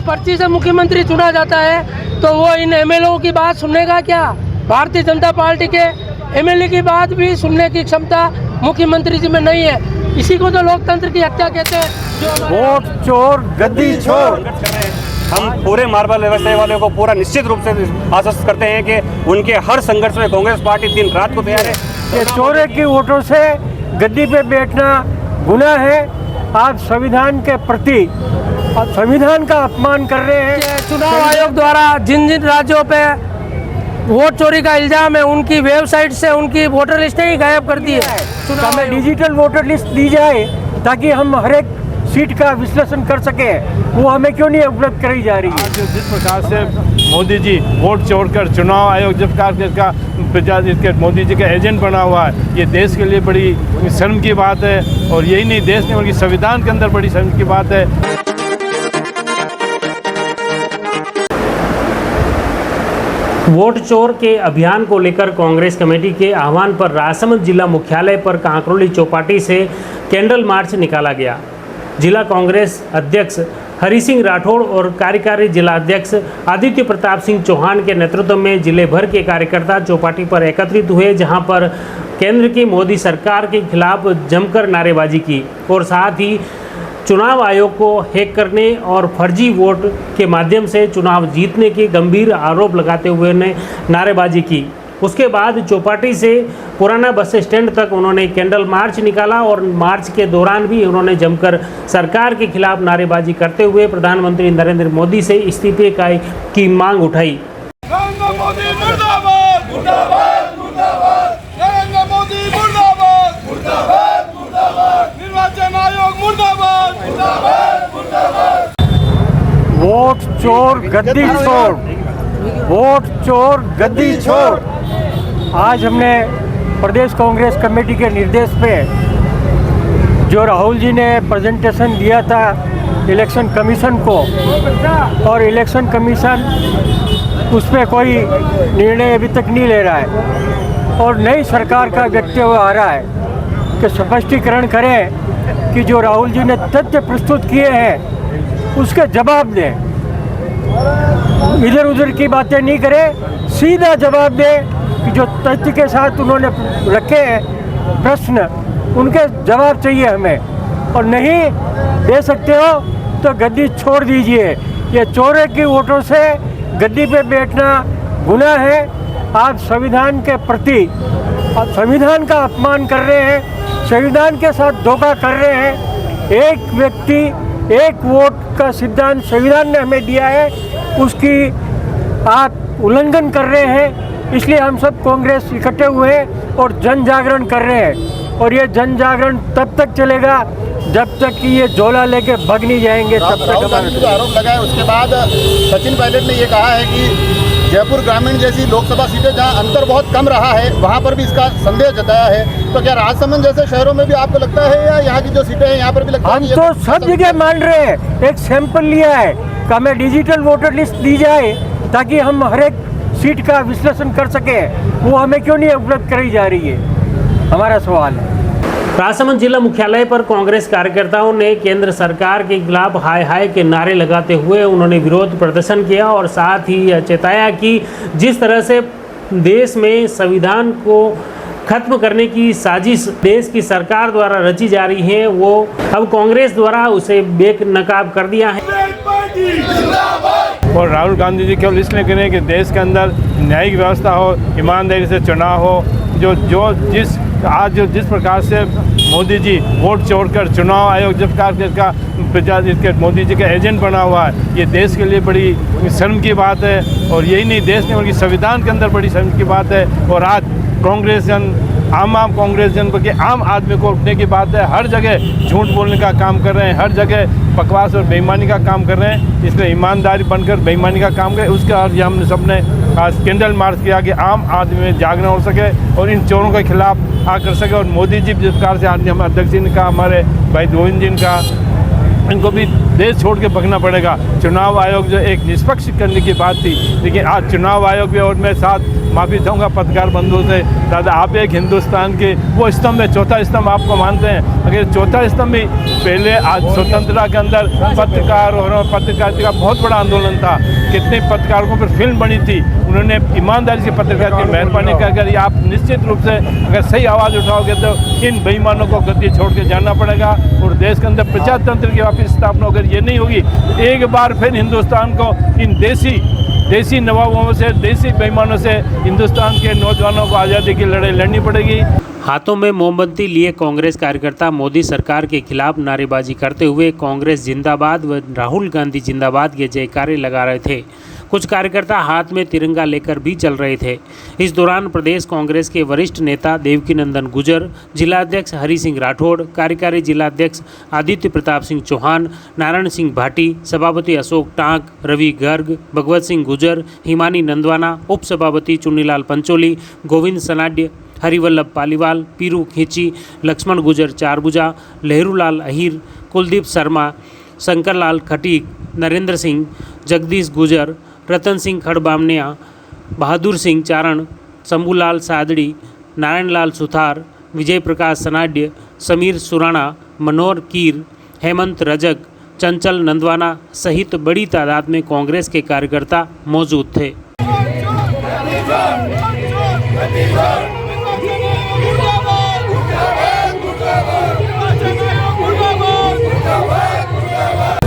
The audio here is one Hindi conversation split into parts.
पर्ची से मुख्यमंत्री चुना जाता है तो वो इन एमएलओ की बात सुनेगा क्या? भारतीय जनता पार्टी के एमएलए की बात भी सुनने की क्षमता मुख्यमंत्री जी में नहीं है। इसी को तो लोकतंत्र की हत्या कहते हैं। वोट चोर गद्दी चोर। हम पूरे मार्बल व्यवसाय वालों को पूरा निश्चित रूप से आश्वस्त करते हैं कि उनके हर संघर्ष में कांग्रेस पार्टी दिन रात को तैयार है। ये चोरे की वोटों से गद्दी पे बैठना गुनाह है। आप संविधान के प्रति संविधान का अपमान कर रहे हैं। चुनाव आयोग द्वारा जिन जिन राज्यों पे वोट चोरी का इल्जाम है उनकी वेबसाइट से उनकी वोटर लिस्ट ही गायब कर दी है। हमें डिजिटल वोटर लिस्ट दी जाए ताकि हम हर एक सीट का विश्लेषण कर सके, वो हमें क्यों नहीं उपलब्ध कराई जा रही है? जिस प्रकार से मोदी जी वोट चोरकर चुनाव आयोग जब का मोदी जी का एजेंट बना हुआ है, ये देश के लिए बड़ी शर्म की बात है। और यही नहीं देश में बल्कि संविधान के अंदर बड़ी शर्म की बात है। वोट चोर के अभियान को लेकर कांग्रेस कमेटी के आह्वान पर राजसमंद जिला मुख्यालय पर कांकरोली चौपाटी से कैंडल मार्च निकाला गया। जिला कांग्रेस अध्यक्ष हरि सिंह राठौड़ और कार्यकारी जिला अध्यक्ष आदित्य प्रताप सिंह चौहान के नेतृत्व में जिले भर के कार्यकर्ता चौपाटी पर एकत्रित हुए, जहां पर केंद्र की मोदी सरकार के खिलाफ जमकर नारेबाजी की और साथ ही चुनाव आयोग को हैक करने और फर्जी वोट के माध्यम से चुनाव जीतने के गंभीर आरोप लगाते हुए ने नारेबाजी की। उसके बाद चौपाटी से पुराना बस स्टैंड तक उन्होंने कैंडल मार्च निकाला और मार्च के दौरान भी उन्होंने जमकर सरकार के खिलाफ नारेबाजी करते हुए प्रधानमंत्री नरेंद्र मोदी से इस्तीफे की मांग उठाई। नरेंद्र मोदी मुर्दाबाद मुर्दाबाद मुर्दाबाद, नरेंद्र मोदी मुर्दाबाद मुर्दाबाद मुर्दाबाद, निर्वाचन आयोग मुर्दाबाद मुर्दाबाद मुर्दाबाद। वोट चोर गद्दी चोर, वोट चोर गद्दी चोर। आज हमने प्रदेश कांग्रेस कमेटी के निर्देश पे जो राहुल जी ने प्रेजेंटेशन दिया था इलेक्शन कमीशन को, और इलेक्शन कमीशन उस पर कोई निर्णय अभी तक नहीं ले रहा है और नई सरकार का वक्तव्य आ रहा है कि स्पष्टीकरण करें कि जो राहुल जी ने तथ्य प्रस्तुत किए हैं उसके जवाब दें, इधर उधर की बातें नहीं करें, सीधा जवाब दें कि जो तथ्य के साथ उन्होंने रखे हैं प्रश्न उनके जवाब चाहिए हमें, और नहीं दे सकते हो तो गद्दी छोड़ दीजिए। ये चोरे की वोटों से गद्दी पे बैठना गुनाह है। आप संविधान के प्रति संविधान का अपमान कर रहे हैं, संविधान के साथ धोखा कर रहे हैं। एक व्यक्ति एक वोट का सिद्धांत संविधान ने हमें दिया है, उसकी आप उल्लंघन कर रहे हैं। इसलिए हम सब कांग्रेस इकट्ठे हुए और जन जागरण कर रहे हैं, और ये जन जागरण तब तक चलेगा जब तक कि ये झोला लेके भग नहीं जाएंगे। तब तक जो आरोप लगा है उसके बाद सचिन पायलट ने ये कहा है कि जयपुर ग्रामीण जैसी लोकसभा सीटें जहां अंतर बहुत कम रहा है वहां पर भी इसका संदेह जताया है। तो क्या राजसमंद जैसे शहरों में भी आपको लगता है या यहाँ की जो सीटें हैं यहाँ पर भी लगता है? हम तो सब जगह मान रहे हैं। एक सैंपल लिया है कि हमें डिजिटल वोटर लिस्ट दी जाए ताकि हम हर एक सीट का विश्लेषण कर सके, वो हमें क्यों नहीं उपलब्ध कराई जा रही है, हमारा सवाल है। राजसमंद जिला मुख्यालय पर कांग्रेस कार्यकर्ताओं ने केंद्र सरकार के खिलाफ हाय हाय के नारे लगाते हुए उन्होंने विरोध प्रदर्शन किया और साथ ही चेताया कि जिस तरह से देश में संविधान को खत्म करने की साजिश देश की सरकार द्वारा रची जा रही है, वो अब कांग्रेस द्वारा उसे बेनकाब कर दिया है। और राहुल गांधी जी केवल इसलिए करें कि देश के अंदर न्यायिक व्यवस्था हो, ईमानदारी से चुनाव हो। जिस प्रकार से मोदी जी वोट चोरकर चुनाव आयोग जब मोदी जी का एजेंट बना हुआ है, ये देश के लिए बड़ी शर्म की बात है। और यही नहीं देश में बल्कि संविधान के अंदर बड़ी शर्म की बात है। और आज कांग्रेस जन आम कांग्रेस जन बल्कि आम आदमी को उठने की बात है। हर जगह झूठ बोलने का काम कर रहे हैं, हर जगह बकवास और बेईमानी का काम कर रहे हैं। इसलिए ईमानदारी बनकर बेईमानी का काम करें। उसके आज हमने सबने आज कैंडल मार्च किया कि आम आदमी में जागरण हो सके और इन चोरों के खिलाफ आ कर सके। और मोदी जी जिस प्रकार से आज हम अध्यक्ष जी ने कहा, हमारे भाई गोविंद जी ने कहा, इनको भी देश छोड़ के भगना पड़ेगा। चुनाव आयोग जो एक निष्पक्ष करने की बात थी, लेकिन आज चुनाव आयोग भी और में साथ माफ़ी चाहूँगा पत्रकार बंधुओं से, दादा आप एक हिंदुस्तान के वो स्तंभ है, चौथा स्तंभ आपको मानते हैं, अगर चौथा स्तंभ भी पहले आज स्वतंत्रता के अंदर पत्रकार और पत्रकारिता का बहुत बड़ा आंदोलन था, कितने पत्रकारों पर फिल्म बनी थी, उन्होंने ईमानदारी से पत्रकार की मेहरबानी कर, अगर आप निश्चित रूप से अगर सही आवाज़ उठाओगे तो इन बेईमानों को गद्दी छोड़ के जाना पड़ेगा और देश के अंदर प्रजातंत्र की वापस स्थापना अगर ये नहीं होगी, एक बार फिर हिंदुस्तान को इन देसी नवाबों से, देसी बेईमानों से हिंदुस्तान के नौजवानों को आज़ादी की लड़ाई लड़नी पड़ेगी। हाथों में मोमबत्ती लिए कांग्रेस कार्यकर्ता मोदी सरकार के खिलाफ नारेबाजी करते हुए कांग्रेस जिंदाबाद व राहुल गांधी जिंदाबाद के जयकारे लगा रहे थे। कुछ कार्यकर्ता हाथ में तिरंगा लेकर भी चल रहे थे। इस दौरान प्रदेश कांग्रेस के वरिष्ठ नेता देवकीनंदन गुर्जर, जिलाध्यक्ष हरि सिंह राठौड़, कार्यकारी जिलाध्यक्ष आदित्य प्रताप सिंह चौहान, नारायण सिंह भाटी, सभापति अशोक टांक, रवि गर्ग, भगवत सिंह गुर्जर, हिमानी नंदवाना, उप सभापति चुन्नीलाल पंचोली, गोविंद सनाड्य, हरिवल्लभ पालीवाल, पीरू खींची, लक्ष्मण गुर्जर चारभुजा, लहरूलाल अहीर, कुलदीप शर्मा, शंकरलाल खटीक, नरेंद्र सिंह, जगदीश गुर्जर, रतन सिंह खड़बामनिया, बहादुर सिंह चारण, शंभूलाल सादड़ी, नारायणलाल सुथार, विजय प्रकाश सनाड्य, समीर सुराणा, मनोहर कीर, हेमंत रजक, चंचल नंदवाना सहित बड़ी तादाद में कांग्रेस के कार्यकर्ता मौजूद थे।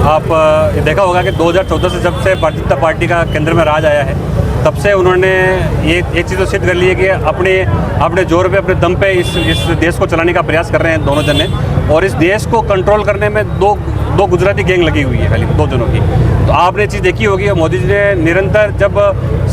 आप देखा होगा कि 2014 से जब से भारतीय जनता पार्टी का केंद्र में राज आया है, तब से उन्होंने ये एक चीज़ तो सिद्ध कर ली है कि अपने जोर पे, अपने दम पे इस देश को चलाने का प्रयास कर रहे हैं दोनों जने, और इस देश को कंट्रोल करने में दो गुजराती गैंग लगी हुई है, खाली 2 जनों की। तो आपने चीज़ देखी होगी, मोदी जी ने निरंतर जब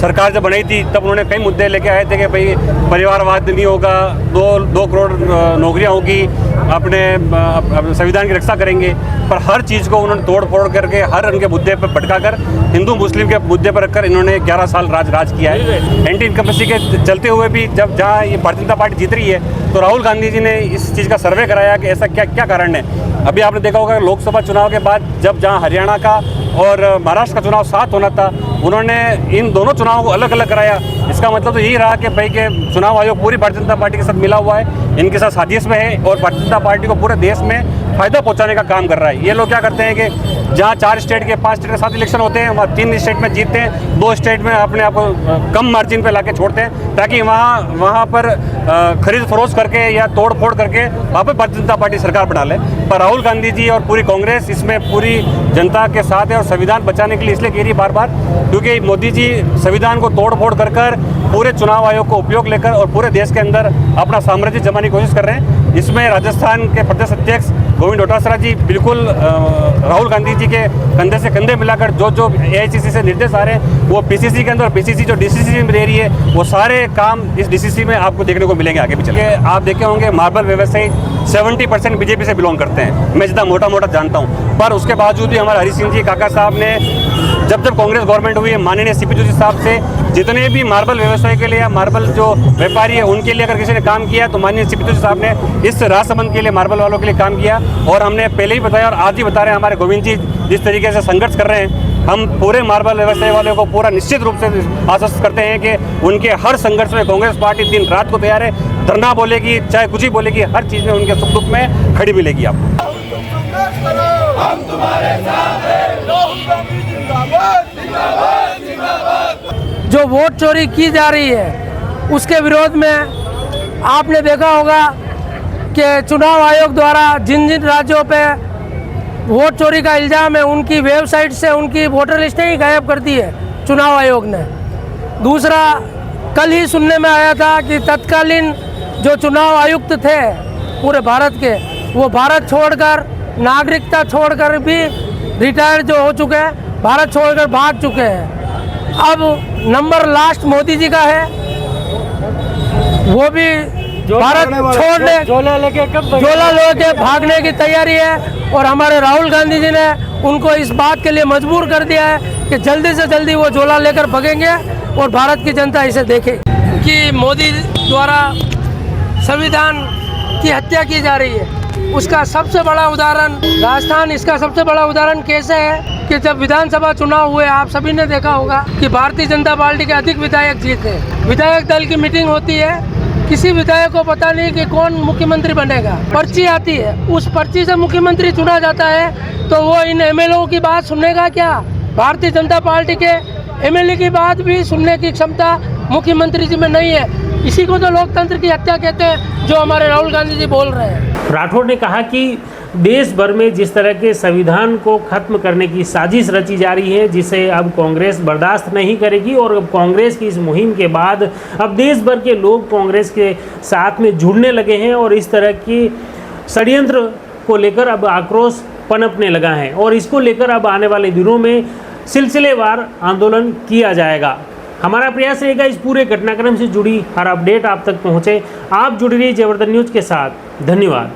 सरकार जब बनाई थी तब उन्होंने कई मुद्दे लेके आए थे कि भाई परिवारवाद नहीं होगा, 2 करोड़ नौकरियाँ होगी, अपने संविधान की रक्षा करेंगे, पर हर चीज़ को उन्होंने तोड़ फोड़ करके हर उनके मुद्दे पर भटका कर हिंदू मुस्लिम के मुद्दे पर रखकर इन्होंने 11 साल राज किया है। एंटी इनकम्बेंसी के चलते हुए भी जब जहाँ ये भारतीय जनता पार्टी जीत रही है तो राहुल गांधी जी ने इस चीज़ का सर्वे कराया कि ऐसा क्या कारण है। अभी आपने देखा होगा लोकसभा चुनाव के बाद जब जहाँ हरियाणा का और महाराष्ट्र का चुनाव साथ होना था, उन्होंने इन दोनों चुनावों को अलग अलग कराया। इसका मतलब तो यही रहा कि भाई के चुनाव आयोग पूरी भारतीय जनता पार्टी के साथ मिला हुआ है, इनके साथ साजिश में है और भारतीय जनता पार्टी को पूरे देश में फायदा पहुंचाने का काम कर रहा है। ये लोग क्या करते हैं कि जहाँ 4 स्टेट के 5 स्टेट के साथ इलेक्शन होते हैं, वहाँ 3 स्टेट में जीतते हैं, 2 स्टेट में अपने आप को कम मार्जिन पे लाके छोड़ते हैं ताकि वहाँ पर खरीद फरोख्त करके या तोड़ फोड़ करके वहाँ पर भारतीय जनता पार्टी सरकार बना ले। पर राहुल गांधी जी और पूरी कांग्रेस इसमें पूरी जनता के साथ है और संविधान बचाने के लिए इसलिए कह रही है बार क्योंकि मोदी जी संविधान को तोड़ फोड़ कर पूरे चुनाव आयोग को उपयोग लेकर और पूरे देश के अंदर अपना साम्राज्य जमाने की कोशिश कर रहे हैं। इसमें राजस्थान के प्रदेश अध्यक्ष गोविंद डोटासरा जी बिल्कुल राहुल गांधी जी के कंधे से कंधे मिलाकर जो AICC से निर्देश आ रहे हैं वो PCC के अंदर, और PCC जो DCC में दे रही है वो सारे काम इस DCC में आपको देखने को मिलेंगे आगे भी चल के। आप देखे होंगे मार्बल व्यवसायी 70% बीजेपी से बिलोंग करते हैं, मैं जितना मोटा जानता हूँ, पर उसके बावजूद भी हमारे हरि सिंह जी काका साहब ने जब कांग्रेस गवर्नमेंट हुई है, माननीय CP जोशी साहब से जितने भी मार्बल व्यवसाय के लिए या मार्बल जो व्यापारी है उनके लिए अगर किसी ने काम किया तो माननीय CP जोशी साहब ने इस राजसमंद के लिए मार्बल वालों के लिए काम किया। और हमने पहले ही बताया और आज ही बता रहे हैं हमारे गोविंद जी जिस तरीके से संघर्ष कर रहे हैं, हम पूरे मार्बल व्यवसाय वालों को पूरा निश्चित रूप से आश्वस्त करते हैं कि उनके हर संघर्ष में कांग्रेस पार्टी दिन रात को तैयार है, धरना बोलेगी, चाहे कुछ ही बोलेगी, हर चीज़ में उनके सुख दुख में खड़ी मिलेगी आपको। हम तुम्हारे साथ हैं, राहुल गांधी जिंदाबाद जिंदाबाद जिंदाबाद। जो वोट चोरी की जा रही है उसके विरोध में आपने देखा होगा कि चुनाव आयोग द्वारा जिन राज्यों पे वोट चोरी का इल्ज़ाम है उनकी वेबसाइट से उनकी वोटर लिस्टें ही गायब कर दी है चुनाव आयोग ने। दूसरा, कल ही सुनने में आया था कि तत्कालीन जो चुनाव आयुक्त थे पूरे भारत के, वो भारत छोड़कर, नागरिकता छोड़कर भी रिटायर जो हो चुके हैं, भारत छोड़कर भाग चुके हैं। अब नंबर लास्ट मोदी जी का है, वो भी भारत छोड़ने झोला लेके भागने की तैयारी है। और हमारे राहुल गांधी जी ने उनको इस बात के लिए मजबूर कर दिया है कि जल्दी से जल्दी वो झोला लेकर भगेंगे और भारत की जनता इसे देखेगी कि मोदी द्वारा संविधान की हत्या की जा रही है। उसका सबसे बड़ा उदाहरण राजस्थान, इसका सबसे बड़ा उदाहरण कैसे है कि जब विधानसभा चुनाव हुए आप सभी ने देखा होगा कि भारतीय जनता पार्टी के अधिक विधायक जीते। विधायक दल की मीटिंग होती है, किसी विधायक को पता नहीं कि कौन मुख्यमंत्री बनेगा। पर्ची आती है, उस पर्ची से मुख्यमंत्री चुना जाता है, तो वो इन एमएलओ की बात सुनेगा क्या? भारतीय जनता पार्टी के एमएलए की बात भी सुनने की क्षमता मुख्यमंत्री जी में नहीं है। इसी को तो लोकतंत्र की हत्या कहते हैं, जो हमारे राहुल गांधी जी बोल रहे हैं। राठौड़ ने कहा कि देश भर में जिस तरह के संविधान को खत्म करने की साजिश रची जा रही है, जिसे अब कांग्रेस बर्दाश्त नहीं करेगी और अब कांग्रेस की इस मुहिम के बाद अब देश भर के लोग कांग्रेस के साथ में जुड़ने लगे हैं और इस तरह की षड्यंत्र को लेकर अब आक्रोश पनपने लगा है और इसको लेकर अब आने वाले दिनों में सिलसिलेवार आंदोलन किया जाएगा। हमारा प्रयास रहेगा इस पूरे घटनाक्रम से जुड़ी हर अपडेट आप तक पहुँचे। आप जुड़ रहिए जयवर्धन न्यूज़ के साथ। धन्यवाद।